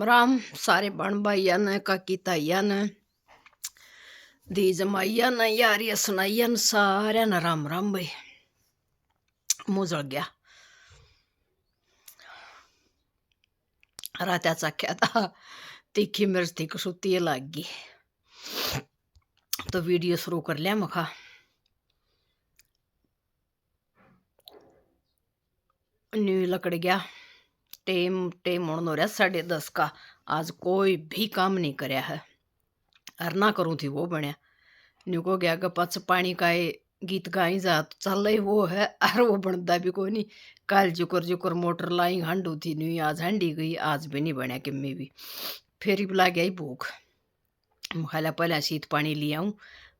राम सारे बण भाइया ने काकी ताइया ने दी जमाइया ने यारिया सुनाइया ने सारे ने राम राम भाई। मुँह जल गया। रात चाख्या था तीखी मिर्च थी कसूती लग गई तो वीडियो शुरू कर लिया मखा। न्यू लकड़ गया टेम टेम होने हो रहा 10:30 का। आज कोई भी काम नहीं करया है और ना करूँ थी वो बनया न्यू को गया पच पानी का गीत गाई जा तो चल ही वो है और वो बनता भी कोई नहीं। कल जुकर मोटर लाई हंडू थी न्यू आज हंडी गई आज भी नहीं बनया किम्मी भी। फिर ही बुला गई भूख खाला पहले शीत पानी ले आऊँ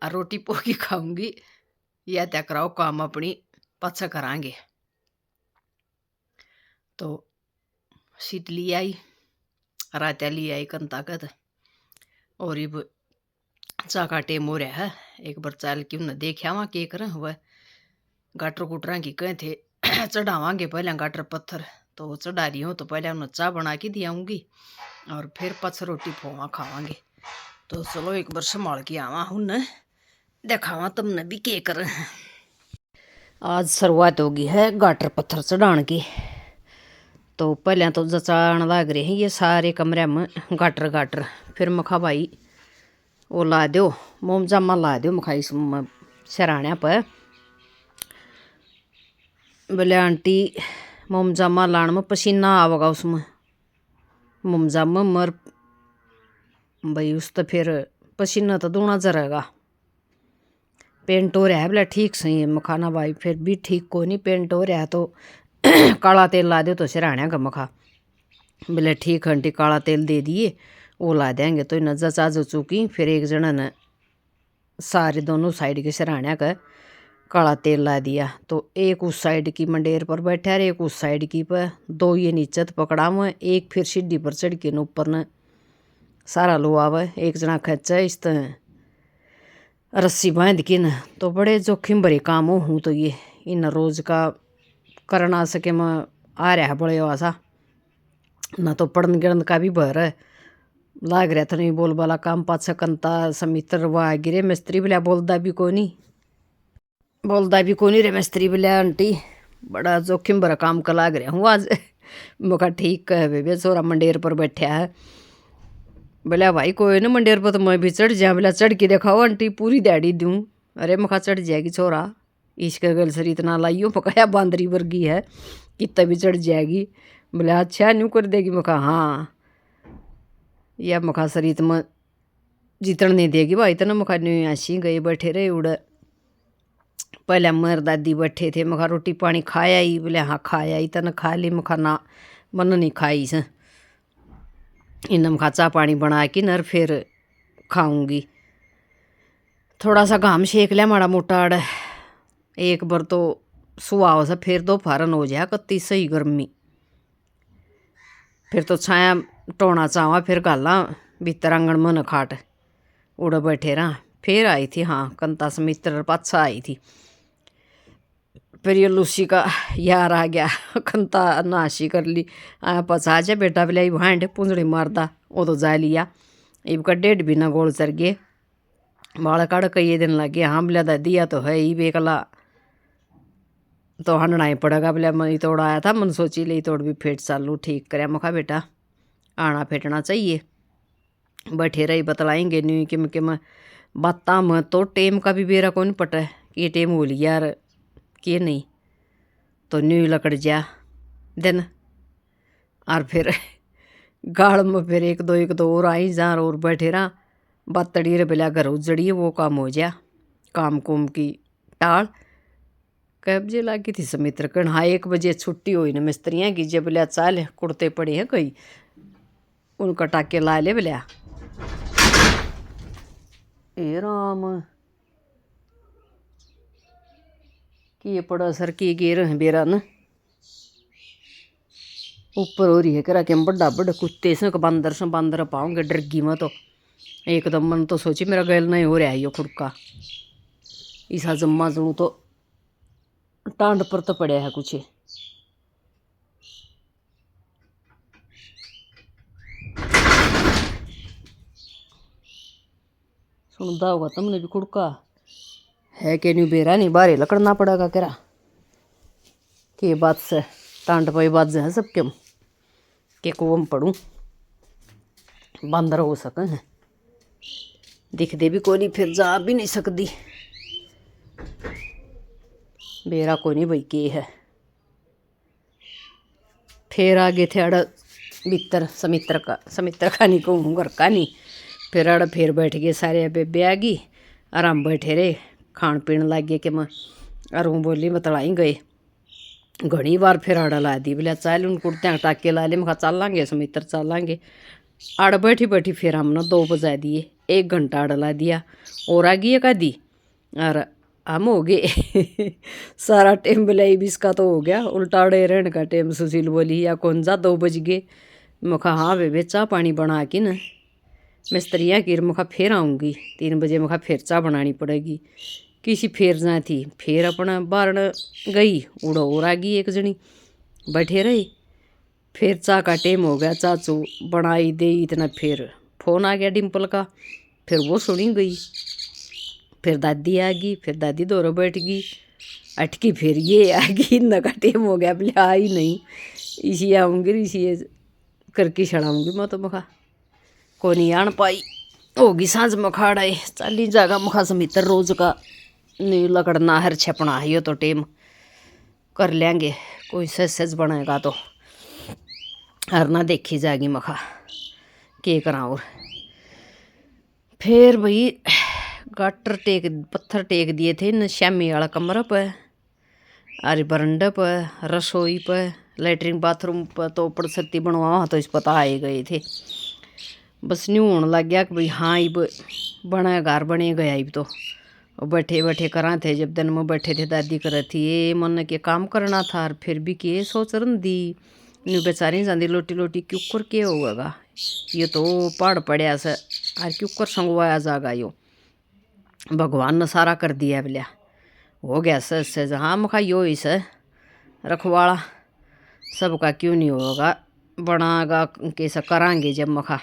और रोटी पोकी खाऊंगी या त्या कराओ काम अपनी पचा करांगे। तो शीत ली आई रात्या ली आई कन ताकत और अब चा का टेम हो रहा है। एक बार चाल क्यों न देखा वहाँ के कर हुआ गाटर गुटरा की कहे थे चढ़ावांगे पहले गाटर पत्थर तो चढ़ा रही हूँ तो पहले उन्हें चा बना के दियाऊँगी और फिर पच रोटी फोवा खावांगे। तो चलो एक बार संभाल के आवा हूँ न दिखावा तुमने भी के कर। आज शुरुआत होगी है गाटर पत्थर चढ़ाने की। तो पहले तो जचाण लग रहे हैं ये सारे कमरे में गाटर गाटर। फिर मखा भाई वो ला दो मोमजामा ला दो मखा इस सराहना पर बोले आंटी मोमजामा लाने में पसीना आवेगा उसमें मोमजामा मर भाई उस तो फिर पसीना तो दूना जरेगा। पेंट हो रहा है बोले ठीक सही है मखाना भाई फिर भी ठीक को नहीं पेंट हो रहा है तो काला तेल ला दो तो सराहना का मखा बोले ठीक आंटी काला तेल दे दिए वो ला देंगे। तो नजर चाजो चुकी फिर एक जना ने सारे दोनों साइड के सराहना का काला तेल ला दिया। तो एक उस साइड की मंडेर पर बैठा रहे एक उस साइड की पर दो ये नीचे पकड़ा हुआ एक फिर सीढ़ी पर चढ़ के ऊपर न सारा लो आवे एक जना खच्चा इस रस्सी बांध के न। तो बड़े जोखिम भरे काम हो हूँ तो ये इन रोज का करना सके मैं आ रहा है बड़े वासा न तो पढ़न गिरन का भी भर है लाग रहा था नहीं बोल वाला काम पाछा कंता समित्र वाह गिरे मिस्त्री बोलिया बोलता भी कोनी रे मिस्त्री बोलिया आंटी बड़ा जोखिम भरा काम का लाग रहा हूँ आज। मका ठीक कह बे छोरा मंडेर पर बैठा है बोलिया भाई कोई ना मंडेर पर तो मैं भी चढ़ जाऊँ बोला चढ़ के दिखाओ आंटी पूरी दिहाड़ी दूँ। अरे मखा चढ़ जाएगी छोरा इसका गल सर इतना लाइयो पकाया बांदरी वर्गी है कितना भी चढ़ जाएगी। बोले अच्छा न्यू कर देगी मखा हाँ या मखा सरित में जितन नहीं देगी भाई इतना मखा न्यू ऐसी गए बैठे रहे उड़। पहले मर दादी बैठे थे मखा रोटी पानी खाया ही बोले हाँ खाया ही तन खा ली मखा ना मन नहीं खाई से इन मखा चा पानी बना के नर फिर खाऊंगी। थोड़ा सा घाम सेक लिया माड़ा मोटा अड़ एक बार तो सुहाव से फिर दोपहरन हो जाए कत्ती सही गर्मी फिर तो छाया टोना चावा फिर गाला भीतर आंगन मन खाट उड़ बैठे रहा। फिर आई थी हाँ कंता समित्र पाछा आई थी फिर ये लूसी का यार आ गया कंता नाशी कर ली आया पछा जा बेटा बोले भांड पूंजड़ी मारदा वो तो जा लिया इब का 1.5 महीना गोल चर गए बाल काड़ कई दिन लगे हाँ बोला दिया तो है ही बेकला तो हंडना ही पड़ेगा बोले मैं तोड़ आया था मन सोची ले तोड़ भी फेट चालू ठीक करे मखा बेटा आना फेटना चाहिए बैठे रही बतलाएंगे न्यू कि बाता में तो टेम का भी बेरा कौन पटा है कि ये टेम हो लिया यार कि नहीं तो न्यू लकड़ जा दिन और फिर गाड़ में फिर एक दो और आई जा और बैठे रहा बतड़ी रे बिला घर उजड़ी वो काम हो जा काम कुम की टाल कब जे लागी थी समित्र कण हाँ 1 बजे छुट्टी हुई न मिस्त्रियाँ की जब बोलिया चाल कुड़ते पड़े हैं कई उनका टाके ला ले बोलिया ए राम कि पड़ा सर की गिर बेरा न ऊपर हो रही है करा के बड़ा बड़ा कुत्ते से बांदर पाऊंगे डरगी में तो एकदम मन तो सोची मेरा गैल नहीं हो रहा है यो खुड़का ईसा जम्मा जूँ तो टांड पर तो पड़ा है कुछ। सुनता होगा तुमने भी कुड़का है कि नहीं बेरा नहीं बाहर लकड़ना पड़ेगा करा के बात से टांड पाई बात है सबके के कुम पढ़ूँ बंदर हो सकें दिखते भी कोई नहीं फिर जा भी नहीं सकती बेरा कोई नहीं भाई के है फिर आगे थे अड़ भीतर समित्र का नहीं कहूँ घर का नहीं फिर अड़ फिर बैठ गए सारे बेबे आ गई आराम बैठे रहे खान पीन लग गए कि मैं अरूँ बोली बतलाई गए घनी बार फिर आड़ ला दी बोले चल उन कुर्तियाँ टाके ला ले मैं चलांगे समित्र चलांगे आड़ बैठी बैठी फिर हमने 2 बजा दिए 1 घंटा आड़ ला दिया और आ गई का दी और हम हो गए सारा टाइम बिलाई भी इसका तो हो गया उल्टा अड़े रहने का टाइम सुशील बोली या कौन सा 2 बज गए मैं कहा हाँ बेबे चाह पानी बना के न मिस्त्रियाँ की मैं फिर आऊँगी 3 बजे मैं फिर चाह बनानी पड़ेगी किसी फिर जा थी फिर अपना बारण गई उड़ो और आ गई एक जनी बैठे रहे फिर चाह का टाइम हो गया चाचू बनाई दे इतना फिर फोन आ गया डिम्पल का फिर वो सुनी गई फिर दादी आ गई फिर दादी दोनों बैठ गई अटकी फिर ये आ गई इतना का टाइम हो गया बोले आई नहीं इसी आऊँगी इसी करके छड़ाऊँगी मैं तो मखा को नहीं आन पाई होगी सांझ मखाड़ा चाली जागा मखा समित्र रोज का नहीं लकड़ना हर छपना है यो तो टेम कर लेंगे कोई सच बनाएगा तो हर ना देखी जाएगी मखा के करा और फिर भाई गाटर पत्थर टेक दिए थे न श्यामी वाला कमरा पर अरे बरंडा पर रसोई पर लेटरिन बाथरूम पर तो ऊपर छत्ती बनवा तो इस पता आए गए थे बस न्यू होने लग गया कि भाई हाँ इब बना घर बने गया इब तो बैठे बैठे करा थे जब दिन में बैठे थे दादी कर थी ये मन के काम करना था और फिर भी के सोच रही दी न्यू बेचारी जाती लोटी लोटी क्यों कर के होगा ये तो पहाड़ पड़िया से और क्यों कर संगवाया जागा यो भगवान ने सारा कर दिया बोलिया हो गया से हाँ मखा यो ही से रखवाड़ा सबका क्यों नहीं होगा बनागा कैसा करांगे जब मखा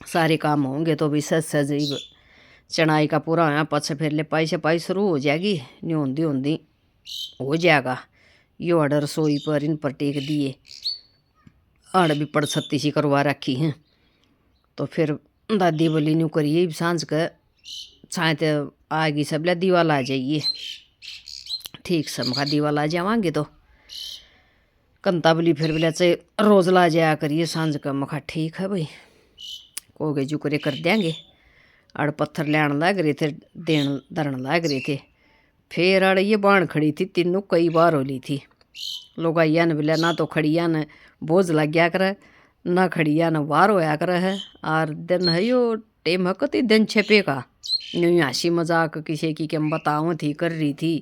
सारे काम होंगे तो भी सज चढ़ाई का पूरा होया पछ फिर ले पाई शुरू हो जाएगी नहीं होंदी हो जाएगा यो अड़ रसोई पर इन पर टेक दिए आड़ भी पड़ छत्ती सी करवा रखी हैं तो फिर दादी बोली न्यू करिए सांझ के छाए तो आएगी सब ले दीवाल आ जाइए ठीक से मखा दीवाल आ जावांगे तो कंता बोली फिर बोले चाहे रोज ला जाया करिए सांझ का मखा ठीक है भाई को गए जो करे कर देंगे अड़ पत्थर लैन लग रहे थे देन धरन लग रहे थे फिर अड़ ये बाण खड़ी थी तीनों कई बार हो ली थी लोग आइया ने बोले ना तो खड़िया ने बोझ लग गया करे ना खड़िया ने वार होया करे है और दिन है यो टेम कती दिन छपेगा न्यू हंसी मजाक किसी की हम बताऊँ थी कर रही थी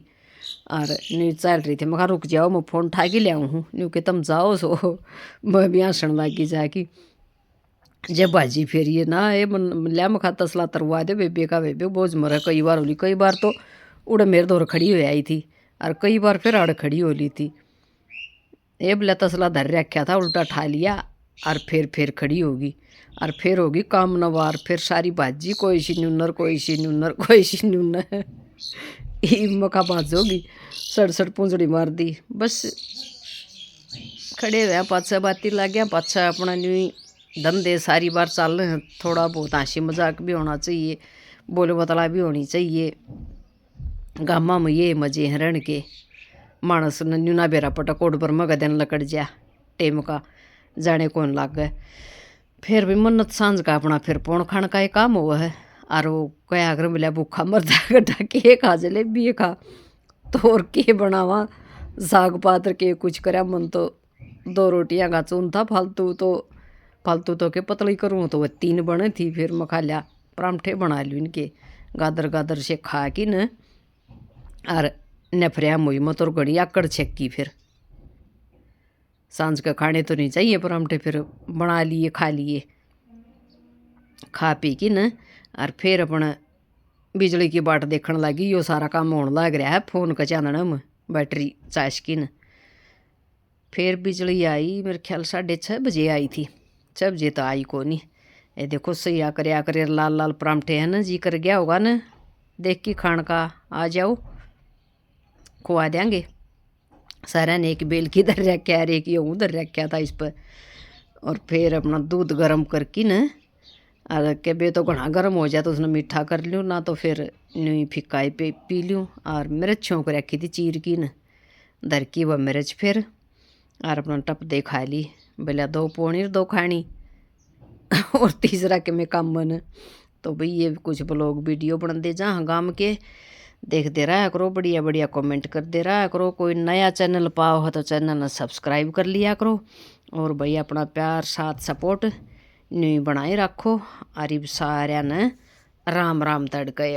और न्यू चल रही थी मैं रुक जाओ मैं फ़ोन उठा के ले आऊँ हूँ न्यू कि तुम जाओ सो मैं भी हंसन लगी जाके जब बाजी फिर ये ना ये लिया मखा तसला तरवा दे बेबे का बेबे बोझ मरा कई बार होली कई बार तो उड़ मेरे दौर खड़ी हो आई थी और कई बार फिर अड़ खड़ी हो ली थी ये बोला तसला धर रखा था उल्टा ठा लिया और फिर खड़ी होगी और फिर होगी काम नवार फिर सारी बाजी कोई सी न्यूनर कोई सी न्यूनर कोई सी न्यूनर मखा बाज होगी सड़ पूंजड़ी मार दी बस खड़े हुए पाछा बाती लग गया पाछा अपना न्यू धंधे सारी बार चल रहे हैं थोड़ा बहुत हंसी मजाक भी होना चाहिए बोले बतला भी होनी चाहिए गामा में ये मजे हैं रण के मानस न्यूना बेरा पटा कोट पर मग दिन लकड़ जा टेम का जाने कौन लग गए फिर भी मन्नत सांझ का अपना फिर पौन खान का ही काम हुआ है और वो क्या अगर मिला भूखा मरदा गड्ढा के खा जलेबी खा तो और के बनावा साग पात्र के कुछ करा मन तो 2 रोटियां का चून था फालतू तो के पतली करूँ तो वह 3 बने थी फिर मैं खा लिया परांठे बना लूँ इनके गादर से खा की न और नफरिया मुई में तो घड़ी आकड़ छक्की फिर सांझ का खाने तो नहीं चाहिए परांठे फिर बना लिए खा पी की न और फिर अपना बिजली की बाट देखने लगी यो सारा काम होने लग रहा है फोन का चानना में बैटरी चाश की न फिर बिजली आई मेरे ख्याल 6:30 बजे आई थी 6 बजे तो आई को नहीं ये देखो सैया करया करे लाल लाल परांठे है ना, जी कर गया होगा ना देख के खान का, आ जाओ खुआ देंगे। सारा ने एक बेल की इधर रखा है, एक ये उधर रखा था इस पर। और फिर अपना दूध गर्म करके न और के बे तो घना गर्म हो जाए तो उसने मीठा कर लूँ, ना तो फिर नी फिक्का ही पी लूँ। और मिर्च छोंक रखी थी चीर की न धर की वह मिर्च, फिर और अपना टप दे खा ली। बोला 2 पौनी 2 खानी और तीसरा के मैं काम बन। तो भाई ये कुछ ब्लॉग वीडियो बन दे जहाँ गाँव के देखते रहा करो, बढ़िया बढ़िया कमेंट कर दे रहा करो। कोई नया चैनल पाओ हो तो चैनल ने सब्सक्राइब कर लिया करो। और भाई अपना प्यार साथ सपोर्ट न्यू बनाए रखो। अरे सारे ने राम राम तड़के।